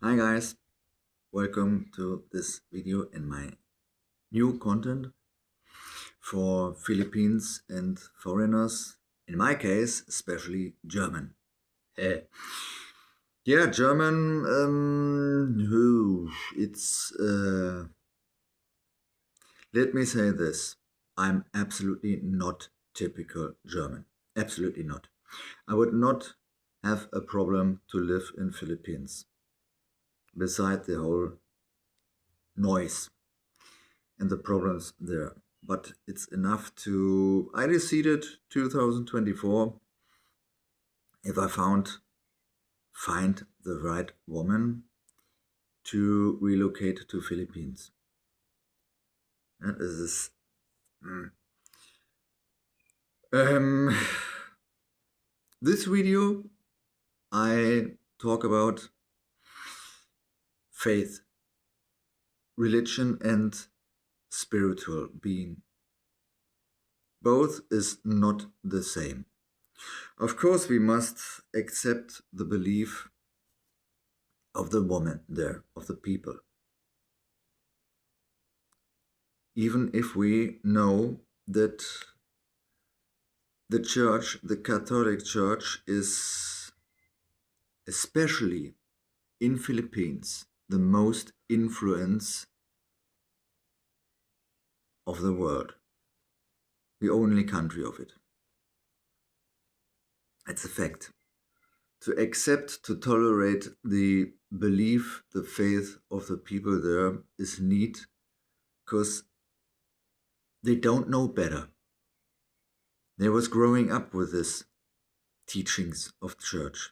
Hi guys, welcome to this video in my new content for Philippines and foreigners, in my case especially German. Eh. Yeah, German, let me say this, I'm absolutely not typical German, absolutely not. I would not have a problem to live in Philippines, beside the whole noise and the problems there. But it's enough to, I decided 2024, if I find the right woman to relocate to Philippines. That is um, this video I talk about faith, religion and spiritual being. Both is not the same. Of course, we must accept the belief of the woman there, of the people. Even if we know that the church, the Catholic Church, is especially in Philippines the most influence of the world, the only country of it. It's a fact. To accept, to tolerate the belief, the faith of the people there is neat, because they don't know better. They was growing up with this teachings of church.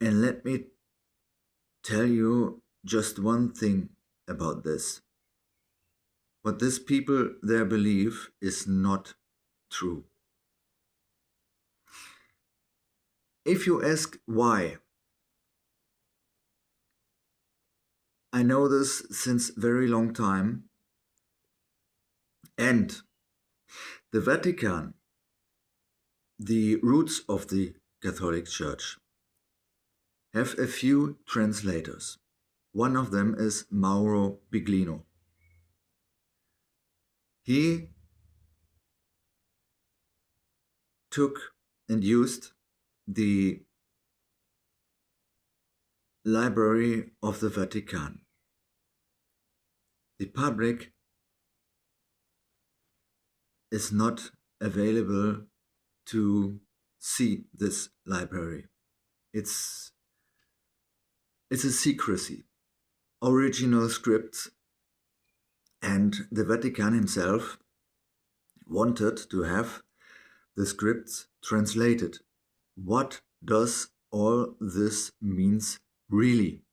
And let me tell you just one thing about this. What these people there believe is not true. If you ask why, I know this since very long time, and the Vatican, the roots of the Catholic Church, have a few translators. One of them is Mauro Biglino. He took and used the Library of the Vatican. The public is not available to see this library. It's a secrecy. Original scripts, and the Vatican himself wanted to have the scripts translated. What does all this means really?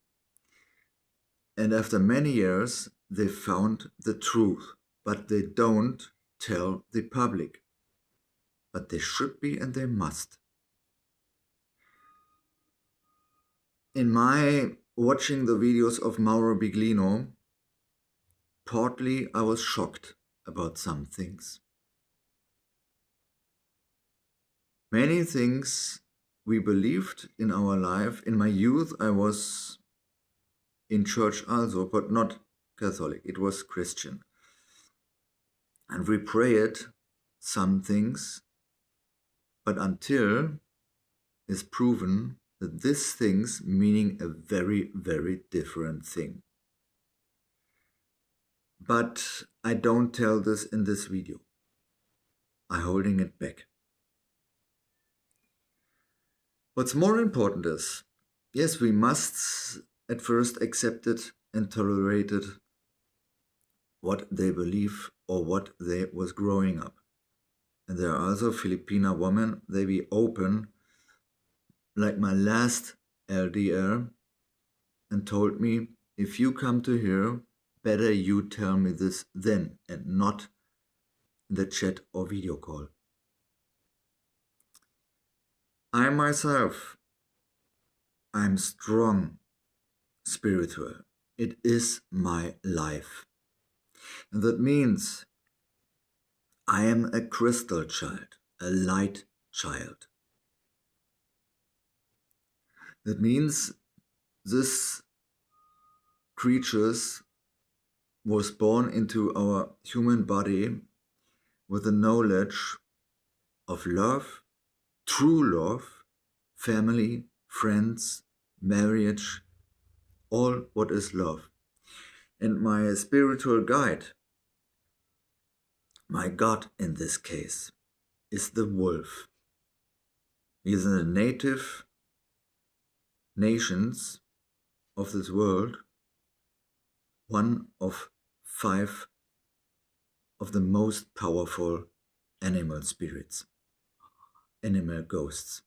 And after many years, they found the truth, but they don't tell the public. But they should be and they must. In my watching the videos of Mauro Biglino, partly I was shocked about some things. Many things we believed in our life. In my youth, I was in church also, but not Catholic. It was Christian. And we prayed some things, but until is proven that these things meaning a very, very different thing. But I don't tell this in this video. I'm holding it back. What's more important is, yes, we must at first accept it and tolerate it, what they believe or what they was growing up. And there are also Filipina women, they be open, like my last LDR, and told me, if you come to here, better you tell me this then and not in the chat or video call. I myself, I'm strong, spiritual. It is my life. And that means I am a crystal child, a light child. That means this creatures was born into our human body with the knowledge of love, true love, family, friends, marriage, all what is love. And my spiritual guide, my God in this case, is the wolf. He is in the native nations of this world, one of 5 of the most powerful animal spirits, animal ghosts.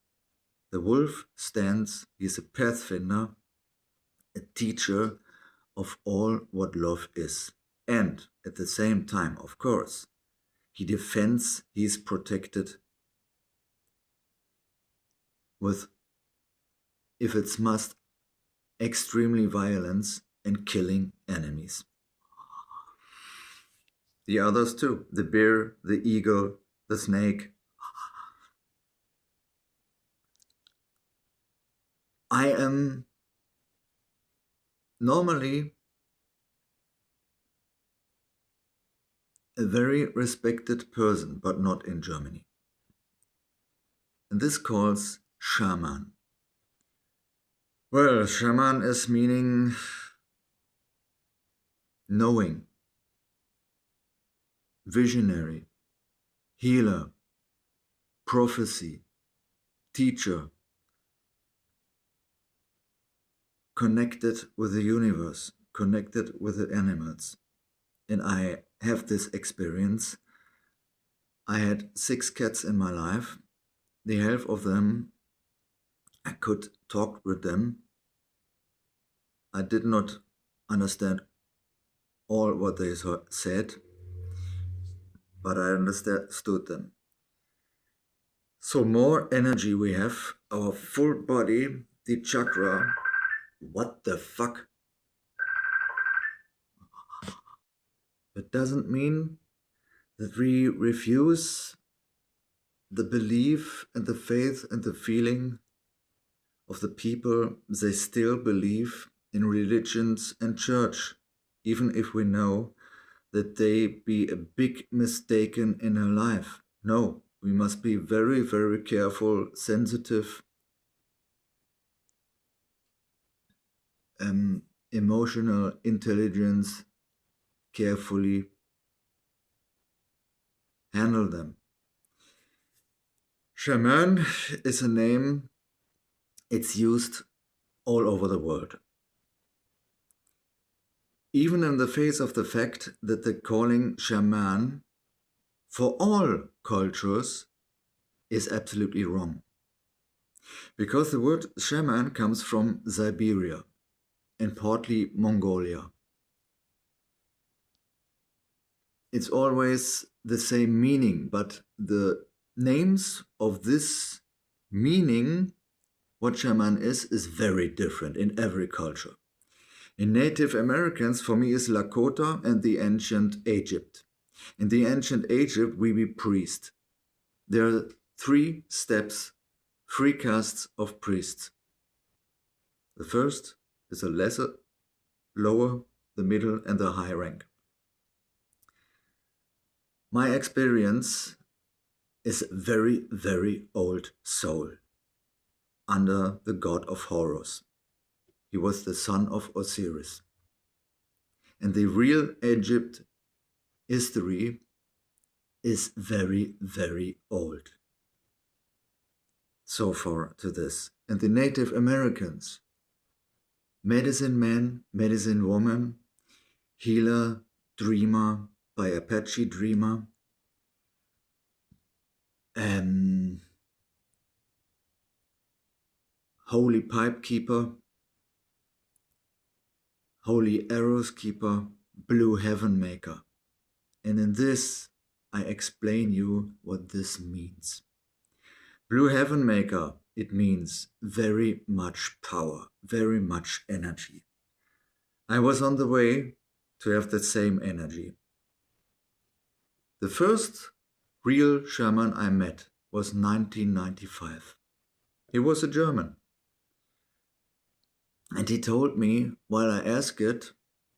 The wolf stands, he is a pathfinder, a teacher of all what love is. And at the same time, of course, he defends, he is protected with, if it's must, extremely violence and killing enemies. The others too, the bear, the eagle, the snake. I am normally a very respected person, but not in Germany. And this calls shaman. Well, shaman is meaning knowing, visionary, healer, prophecy, teacher, connected with the universe, connected with the animals. And I have this experience. I had 6 cats in my life. The half of them, I could talk with them. I did not understand all what they said, but I understood them. So more energy we have, our full body, the chakra. What the fuck? It doesn't mean that we refuse the belief and the faith and the feeling of the people. They still believe in religions and church, even if we know that they be a big mistaken in her life. No, we must be very, very careful, sensitive, emotional intelligence, carefully handle them. Shaman is a name, it's used all over the world. Even in the face of the fact that the calling shaman for all cultures is absolutely wrong. Because the word shaman comes from Siberia and partly Mongolia. It's always the same meaning, but the names of this meaning, what shaman is very different in every culture. In Native Americans, for me, is Lakota and the ancient Egypt. In the ancient Egypt, we be priest. There are 3 steps, 3 castes of priests. The first is a lesser, lower, the middle, and the high rank. My experience is a very, very old soul under the god of Horus. He was the son of Osiris. And the real Egypt history is very, very old. So far to this. And the Native Americans, medicine man, medicine woman, healer, dreamer, by Apache dreamer, holy pipe keeper, holy arrows keeper, blue heaven maker. And in this, I explain you what this means. Blue heaven maker, it means very much power, very much energy. I was on the way to have the same energy. The first real shaman I met was 1995. He was a German. And he told me, while I asked it,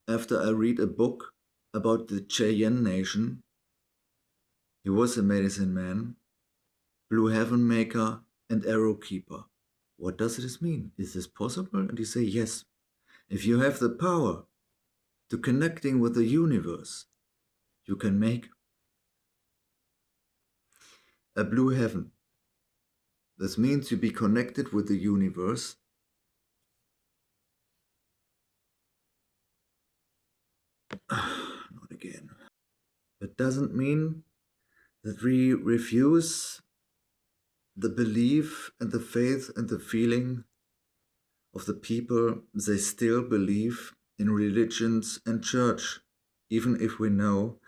after I read a book about the Cheyenne Nation, he was a medicine man, blue heaven maker, and arrow keeper. What does this mean? Is this possible? And he say, yes. If you have the power to connecting with the universe, you can make a blue heaven. This means you be connected with the universe. Not again. It doesn't mean that we refuse the belief and the faith and the feeling of the people. They still believe in religions and church, even if we know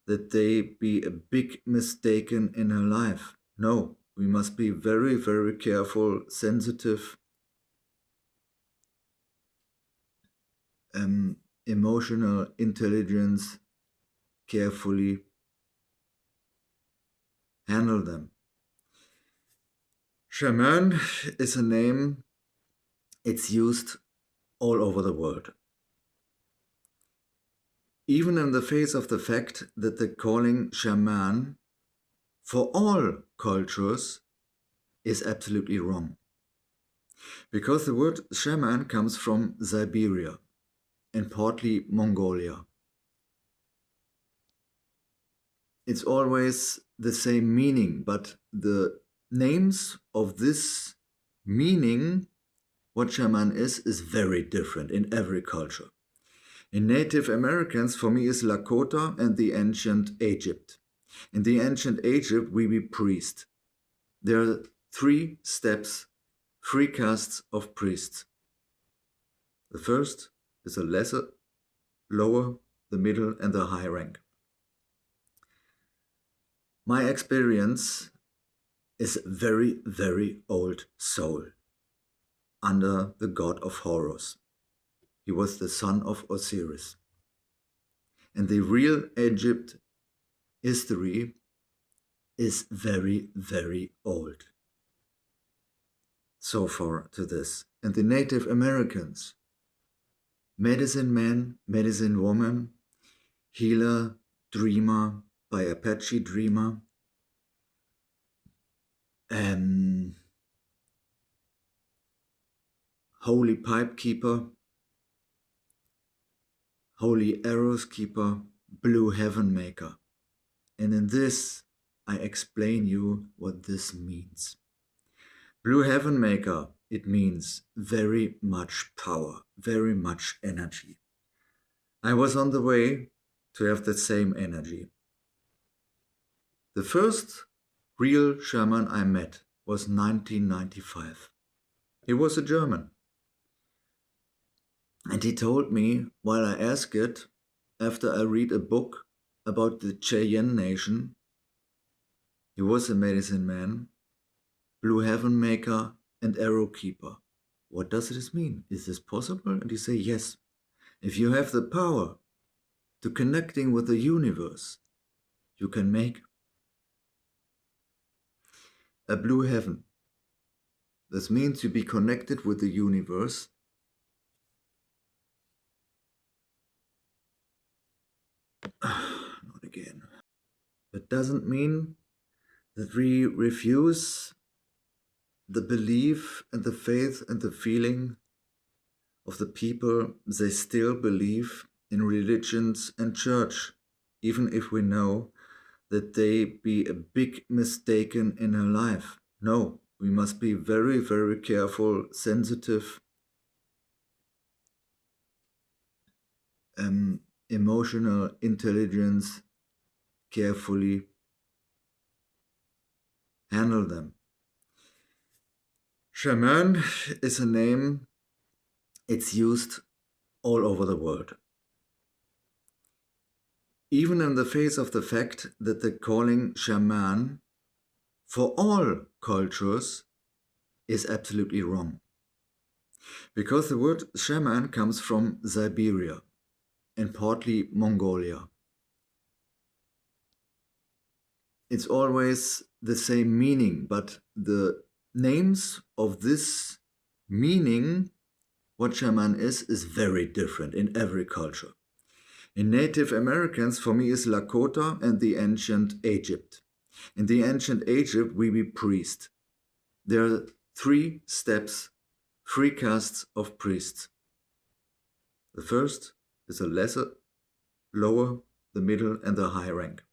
that they be a big mistaken in her life. No, we must be very, very careful, sensitive, emotional intelligence, carefully handle them. Shaman is a name, it's used all over the world. Even in the face of the fact that the calling shaman for all cultures is absolutely wrong. Because the word shaman comes from Siberia and partly Mongolia. It's always the same meaning, but the names of this meaning, what shaman is very different in every culture. In Native Americans, for me, is Lakota and the ancient Egypt. In the ancient Egypt, we be priest. There are 3 steps, 3 castes of priests. The first is a lesser, lower, the middle, and the high rank. My experience is very, very old soul under the god of Horus. He was the son of Osiris. And the real Egypt history is very, very old. So far to this. And the Native Americans, medicine man, medicine woman, healer, dreamer, by Apache dreamer, holy pipe keeper, holy arrows keeper, blue heaven maker. And in this, I explain you what this means. Blue heaven maker, it means very much power, very much energy. I was on the way to have the same energy. The first real shaman I met was 1995. He was a German. And he told me, while I asked it, after I read a book about the Cheyenne Nation, he was a medicine man, blue heaven maker, and arrow keeper. What does this mean? Is this possible? And he say, yes. If you have the power to connecting with the universe, you can make a blue heaven. This means you be connected with the universe. Not again. It doesn't mean that we refuse the belief and the faith and the feeling of the people. They still believe in religions and church, even if we know that they be a big mistaken in her life. No, we must be very, very careful, sensitive, emotional intelligence, carefully handle them. Shaman is a name, it's used all over the world. Even in the face of the fact that the calling shaman for all cultures is absolutely wrong. Because the word shaman comes from Siberia and partly Mongolia. It's always the same meaning, but the names of this meaning, what shaman is very different in every culture. In Native Americans, for me, is Lakota and the ancient Egypt. In the ancient Egypt, we be priest. There are three steps, three castes of priests. The first is a lesser, lower, the middle, and the high rank.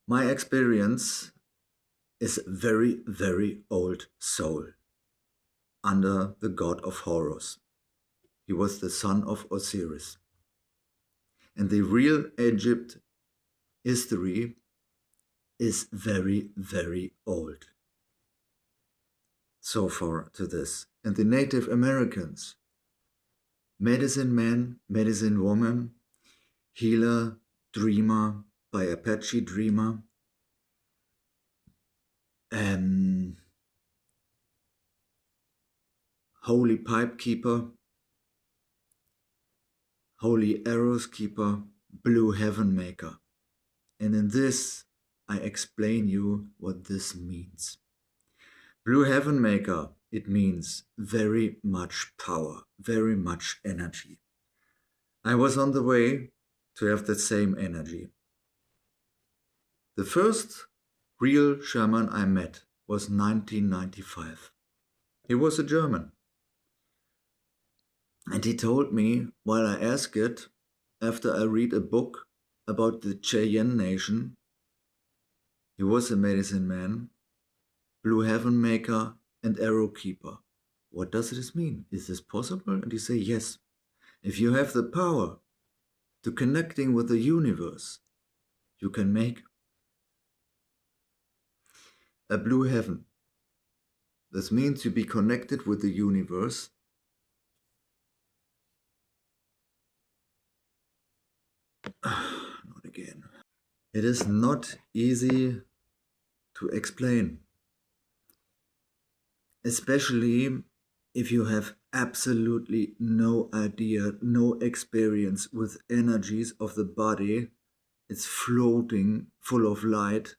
My experience is a very, very old soul under the god of Horus. He was the son of Osiris. And the real Egypt history is very, very old. So far to this. And the Native Americans, medicine man, medicine woman, healer, dreamer, by Apache dreamer, holy pipe keeper, holy arrows keeper, blue heaven maker. And in this, I explain you what this means. Blue heaven maker, it means very much power, very much energy. I was on the way to have that same energy. The first real shaman I met was 1995. He was a German. And he told me, while I asked it, after I read a book about the Cheyenne Nation, he was a medicine man, blue heaven maker, and arrow keeper. What does this mean? Is this possible? And he said, yes. If you have the power to connecting with the universe, you can make a blue heaven. This means you be connected with the universe. Not again. It is not easy to explain, especially if you have absolutely no idea, no experience with energies of the body. It's floating, full of light,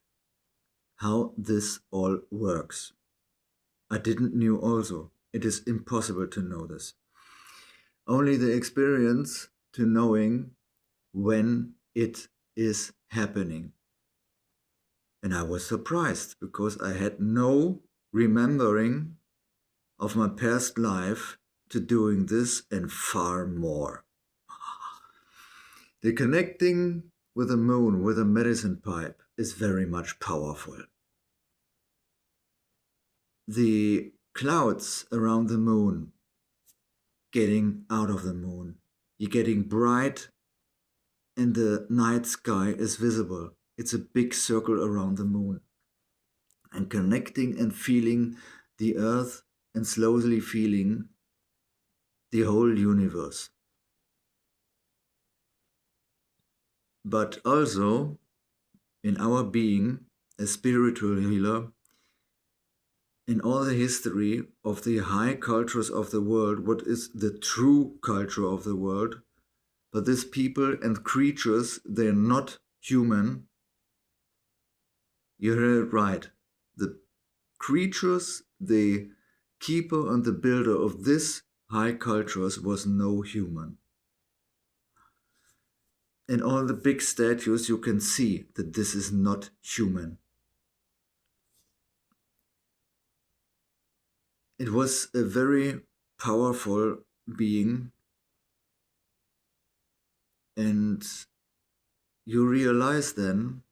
how this all works. I didn't knew also. It is impossible to know this. Only the experience to knowing when it is happening. And I was surprised because I had no remembering of my past life to doing this and far more. The connecting with the moon with a medicine pipe is very much powerful. The clouds around the moon, getting out of the moon, you're getting bright and the night sky is visible. It's a big circle around the moon. And connecting and feeling the earth and slowly feeling the whole universe. But also, in our being, a spiritual healer, in all the history of the high cultures of the world, what is the true culture of the world, but these people and creatures, they're not human. You heard it right. The creatures, the keeper and the builder of this high cultures was no human. In all the big statues, you can see that this is not human. It was a very powerful being, and you realize then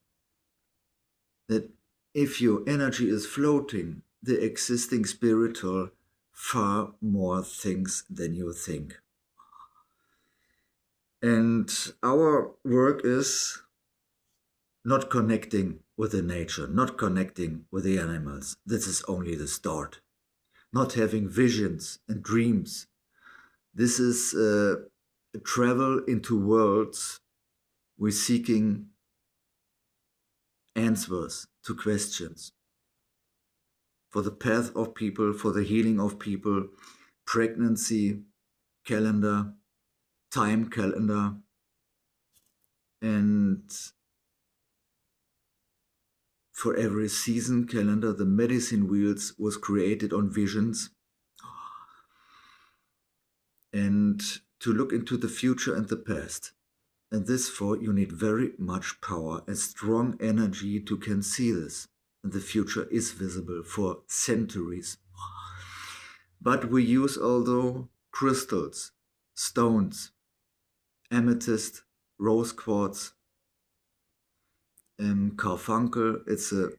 that if your energy is floating, the existing spiritual far more things than you think. And our work is not connecting with the nature, not connecting with the animals. This is only the start. Not having visions and dreams. This is a travel into worlds. We're seeking answers to questions. For the path of people, for the healing of people, pregnancy calendar, time calendar, and for every season calendar, the medicine wheels was created on visions. and to look into the future and the past. And this for you need very much power and strong energy to can see this. And the future is visible for centuries. But we use although crystals, stones, amethyst, rose quartz, carbuncle. It's a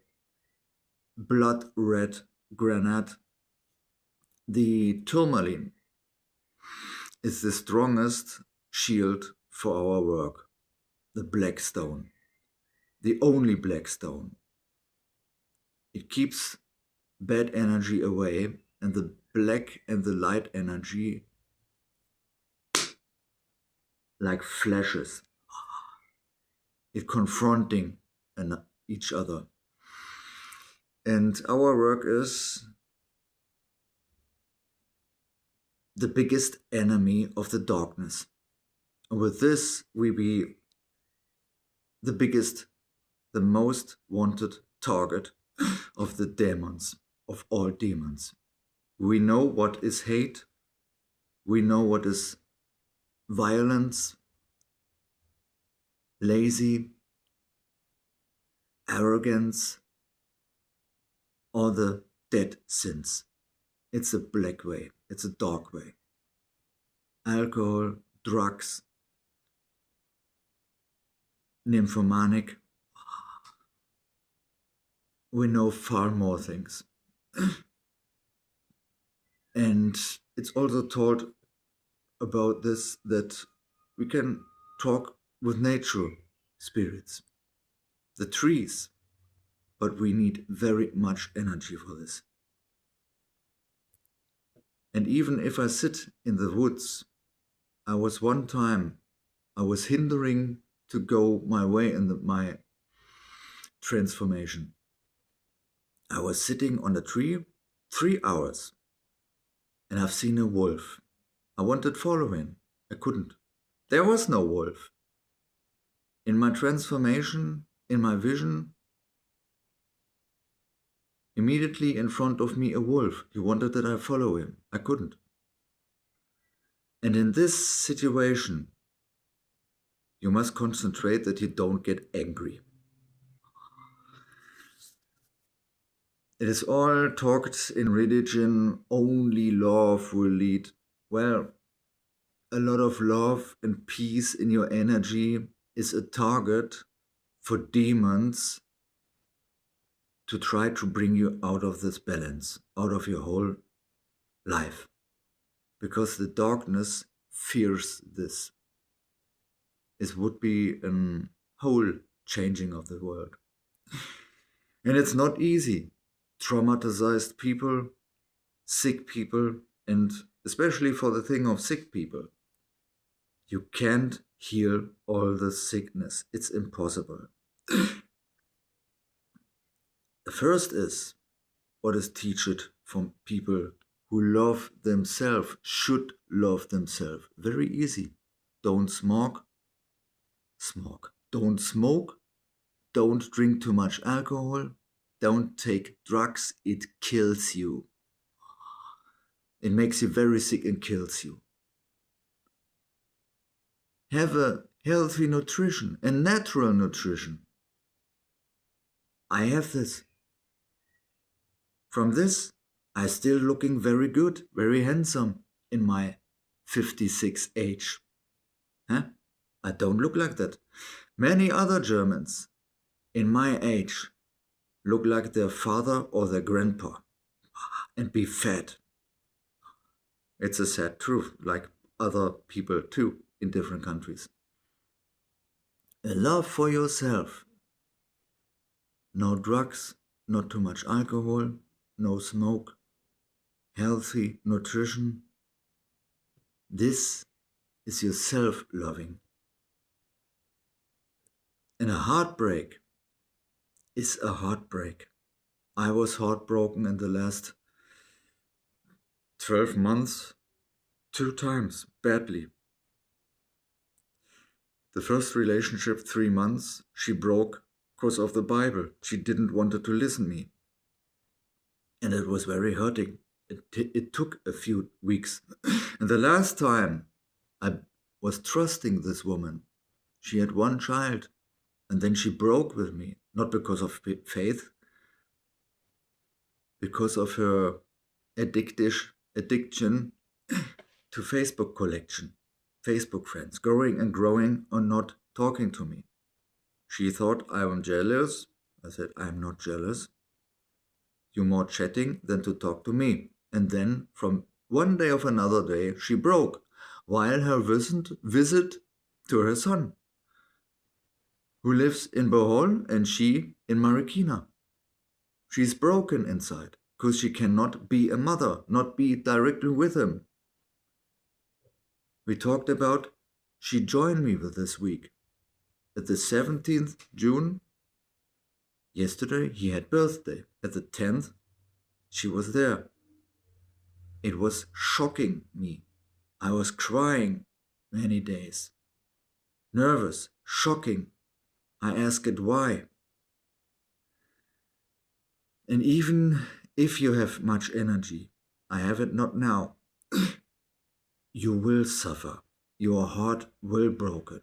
blood red granite. The tourmaline is the strongest shield for our work. The black stone, the only black stone. It keeps bad energy away, and the black and the light energy like flashes. It confronting each other. And our work is the biggest enemy of the darkness. And with this, we be the biggest, the most wanted target of the demons, of all demons. We know what is hate. We know what is violence, lazy, arrogance, or the dead sins. It's a black way. It's a dark way. Alcohol, drugs, nymphomanic. We know far more things. And it's also taught about this that we can talk with nature spirits, the trees, but we need very much energy for this. And even if I sit in the woods, I was hindering to go my way in my transformation. I was sitting on a tree 3 hours and I've seen a wolf. I wanted to follow him. I couldn't. There was no wolf. In my transformation, in my vision, immediately in front of me a wolf. He wanted that I follow him. I couldn't. And in this situation, you must concentrate that you don't get angry. It is all talked in religion, only love will lead. Well, a lot of love and peace in your energy is a target for demons to try to bring you out of this balance, out of your whole life. Because the darkness fears this. It would be a whole changing of the world. And it's not easy. Traumatized people, sick people, and especially for the thing of sick people. You can't heal all the sickness. It's impossible. The first is what is taught from people who love themselves, should love themselves. Very easy. Don't smoke. Don't smoke. Don't drink too much alcohol. Don't take drugs. It kills you. It makes you very sick and kills you. Have a healthy nutrition, a natural nutrition. I have this. From this, I still looking very good, very handsome in my 56 age. Huh? I don't look like that. Many other Germans in my age look like their father or their grandpa and be fat. It's a sad truth, like other people too in different countries. A love for yourself. No drugs, not too much alcohol, no smoke, healthy nutrition. This is your self-loving. And a heartbreak is a heartbreak. I was heartbroken in the last 12 months 2 times, badly. The first relationship 3 months, she broke because of the Bible. She didn't want to listen me. And it was very hurting. It took a few weeks. And the last time I was trusting this woman, she had one child, and then she broke with me, not because of faith, because of her addiction to Facebook collection, Facebook friends, growing and growing or not talking to me. She thought I am jealous. I said, I'm not jealous. You're more chatting than to talk to me. And then from one day of another day, she broke while her visit to her son, who lives in Bohol and she in Marikina. She's broken inside because she cannot be a mother, not be directly with him. We talked about, she joined me with this week. At the 17th June, yesterday, he had birthday. At the 10th, she was there. It was shocking me. I was crying many days. Nervous, shocking. I asked why. And even if you have much energy, I have it not now, you will suffer. Your heart will broken,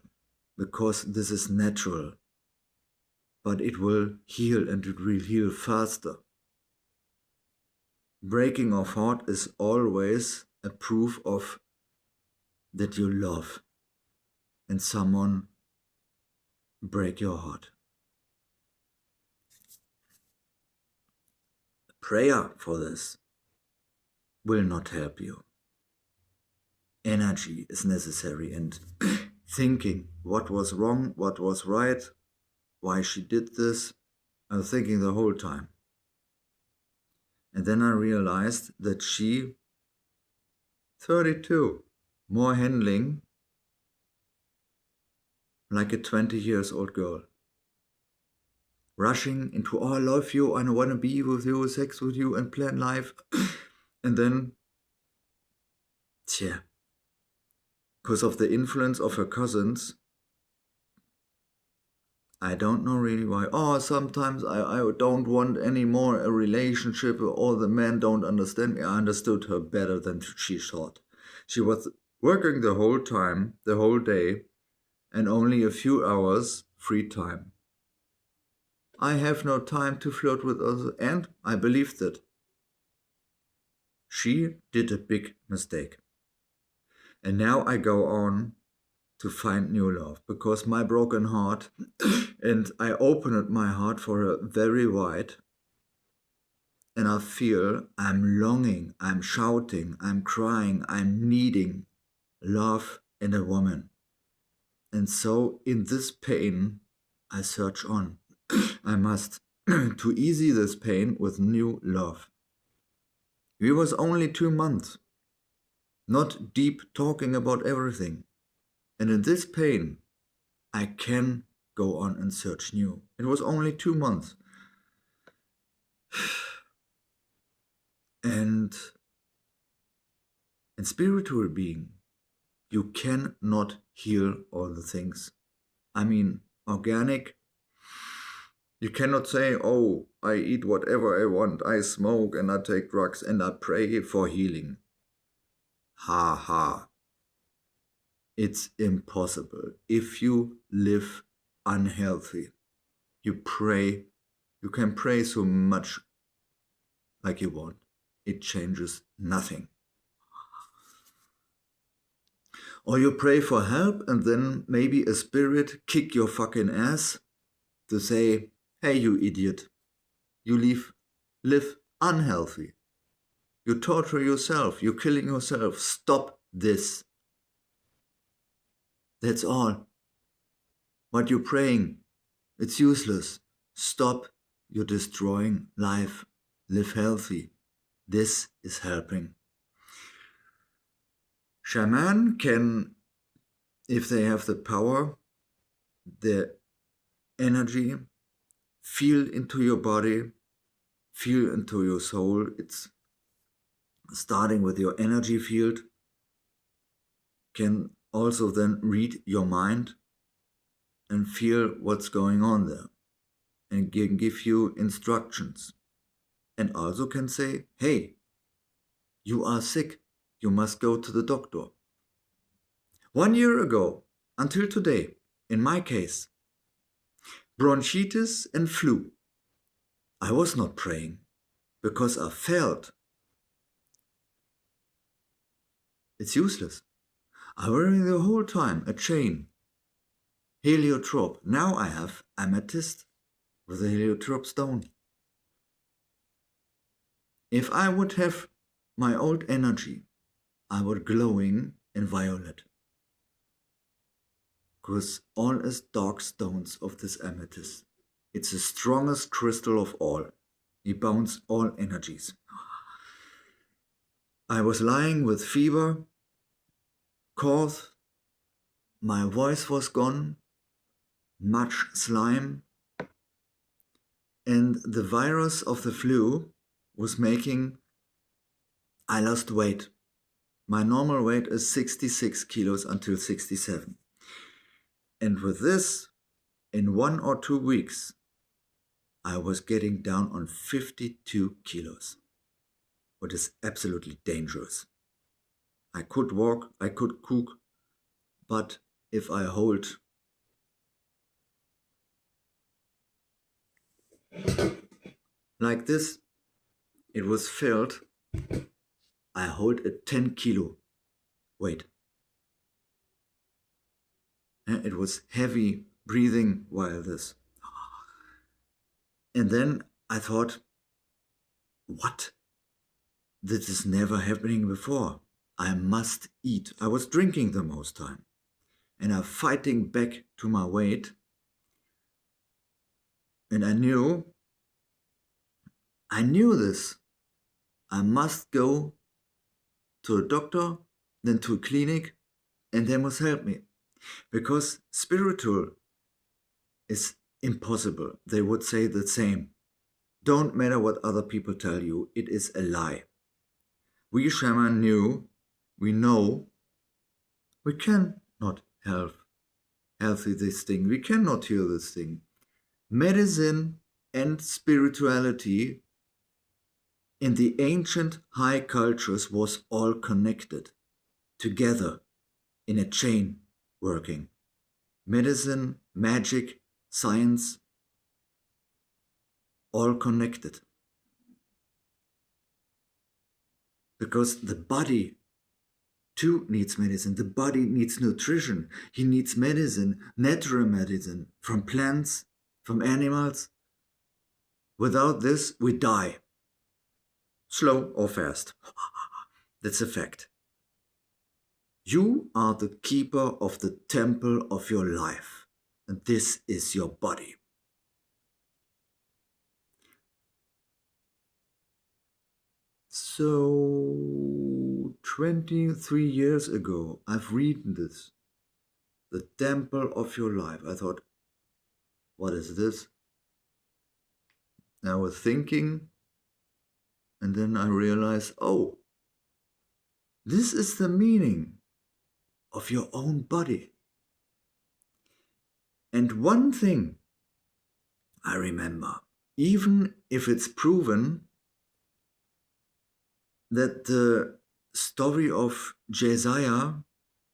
because this is natural. But it will heal, and it will heal faster. Breaking of heart is always a proof of that you love, and someone break your heart. Prayer for this will not help you. Energy is necessary, and thinking what was wrong, what was right, why she did this. I was thinking the whole time. And then I realized that she, 32, more handling like a 20 years old girl. Rushing into, oh, I love you, I want to be with you, sex with you, and plan life. And then, because of the influence of her cousins, I don't know really why. Oh, sometimes I don't want anymore a relationship. All the men don't understand me. I understood her better than she thought. She was working the whole time, the whole day, and only a few hours free time. I have no time to flirt with others, and I believed it. She did a big mistake. And now I go on to find new love, because my broken heart, and I opened my heart for her very wide, and I feel I'm longing, I'm shouting, I'm crying, I'm needing love and a woman. And so in this pain, I search on. I must to ease this pain with new love. It was only 2 months, not deep talking about everything. And in this pain, I can go on and search new. It was only 2 months. And in spiritual being, you cannot heal all the things. I mean, organic, you cannot say, oh, I eat whatever I want, I smoke and I take drugs and I pray for healing. Ha ha. It's impossible. If you live unhealthy, you can pray so much like you want. It changes nothing. Or you pray for help and then maybe a spirit kick your fucking ass to say, hey, you idiot, you live unhealthy. You torture yourself, you're killing yourself. Stop this. That's all. What you're praying, it's useless. Stop. You're destroying life. Live healthy. This is helping. Shaman can, if they have the power, the energy, feel into your body, feel into your soul. It's starting with your energy field, can also then read your mind and feel what's going on there, and can give you instructions, and also can say, hey, You are sick. You must go to the doctor. 1 year ago, until today, in my case, bronchitis and flu. I was not praying because I felt it's useless. I wearing the whole time a chain, heliotrope. Now I have amethyst with a heliotrope stone. If I would have my old energy, I would glowing in violet. Because all is dark stones of this amethyst. It's the strongest crystal of all. It bounds all energies. I was lying with fever, cough, my voice was gone, much slime, and the virus of the flu was making I lost weight. My normal weight is 66 kilos until 67. And with this, in 1 or 2 weeks, I was getting down on 52 kilos, which is absolutely dangerous. I could walk, I could cook, but if I hold like this, it was filled, I hold a 10 kilo weight. And it was heavy breathing while this. And then I thought, what? This is never happening before. I must eat. I was drinking the most time. And I'm fighting back to my weight. And I knew this. I must go to a doctor, then to a clinic, and they must help me. Because spiritual is impossible. They would say the same. Don't matter what other people tell you, it is a lie. We shaman we know, we cannot healthy this thing. We cannot heal this thing. Medicine and spirituality in the ancient high cultures was all connected together in a chain working. Medicine, magic, science, all connected. Because the body too needs medicine. The body needs nutrition. He needs medicine, natural medicine, from plants, from animals. Without this, we die. Slow or fast. That's a fact. You are the keeper of the temple of your life. And this is your body. So, 23 years ago, I've read this. The temple of your life. I thought, what is this? I was thinking, and then I realized, oh, this is the meaning of your own body. And one thing I remember, even if it's proven that the story of Josiah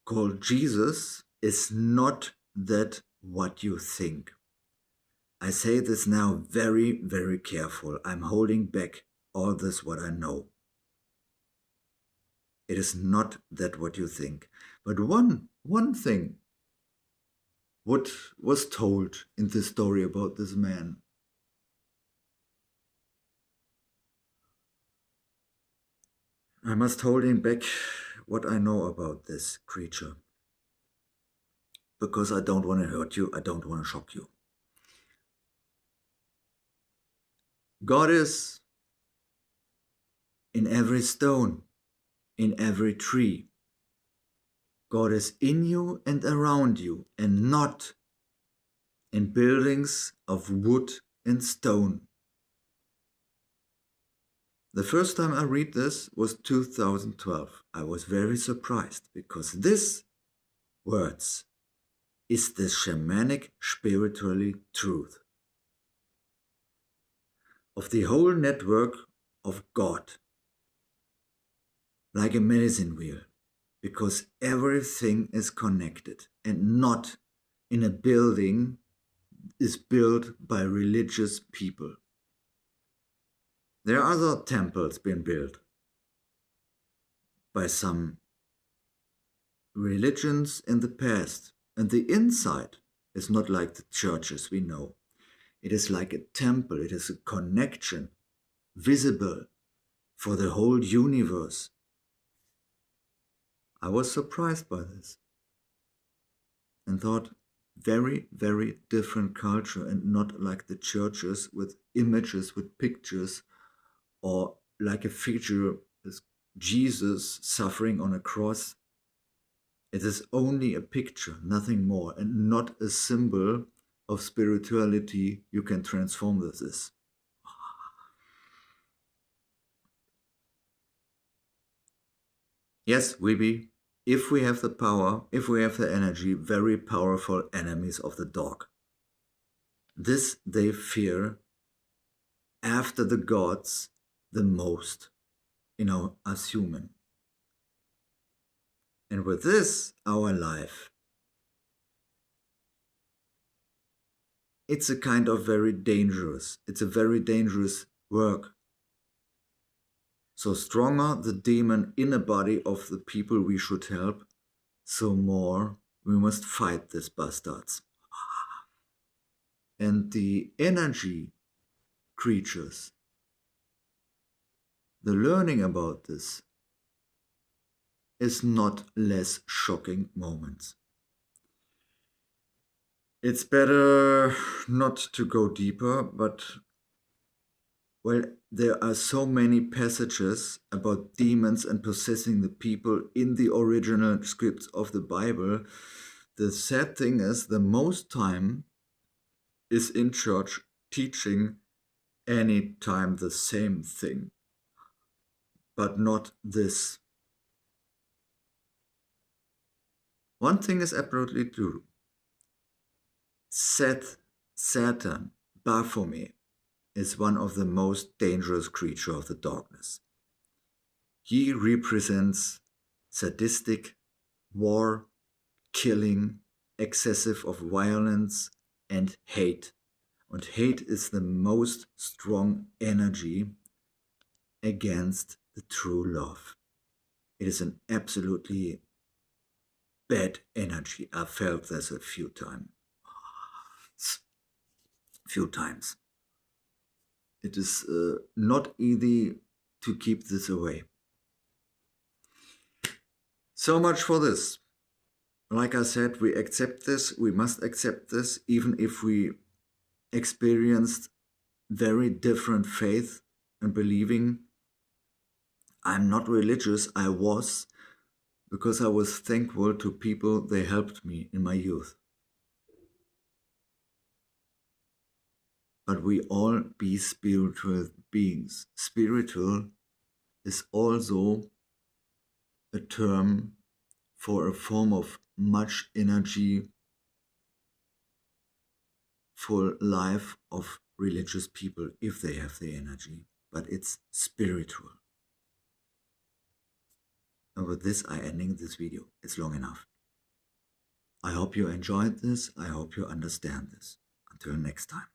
called Jesus is not that what you think. I say this now very, very careful. I'm holding back all this what I know. It is not that what you think. But one thing what was told in this story about this man. I must hold him back what I know about this creature. Because I don't want to hurt you, I don't want to shock you. God is in every stone, in every tree. God is in you and around you, and not in buildings of wood and stone. The first time I read this was 2012. I was very surprised because this words is the shamanic spiritually truth of the whole network of God. like a medicine wheel, because everything is connected, and not in a building is built by religious people. There are other temples being built by some religions in the past, and the inside is not like the churches we know. It is like a temple, it is a connection, visible for the whole universe. I was surprised by this and thought, very, very different culture, and not like the churches with images, with pictures, or like a figure is Jesus suffering on a cross. It is only a picture, nothing more, and not a symbol of spirituality you can transform this. Yes, we be, if we have the power, if we have the energy, very powerful enemies of the dog. This they fear after the gods the most, as human. And with this, our life, it's a kind of very dangerous, it's a very dangerous work. So stronger the demon in a body of the people we should help, so more we must fight these bastards. And the energy creatures, the learning about this is not less shocking moments. It's better not to go deeper, but well, there are so many passages about demons and possessing the people in the original scripts of the Bible. The sad thing is, the most time is in church teaching any time the same thing, but not this. One thing is absolutely true. Satan, Baphomet, is one of the most dangerous creatures of the darkness. He represents sadistic, war, killing, excessive of violence, and hate. And hate is the most strong energy against the true love. It is an absolutely bad energy. I felt this a few times. It is not easy to keep this away. So much for this. Like I said, we accept this, we must accept this, even if we experienced very different faith and believing. I'm not religious, I was, because I was thankful to people they helped me in my youth. But we all be spiritual beings. Spiritual is also a term for a form of much energy for life of religious people, if they have the energy, but it's spiritual. And with this, I'm ending this video. It's long enough. I hope you enjoyed this. I hope you understand this. Until next time.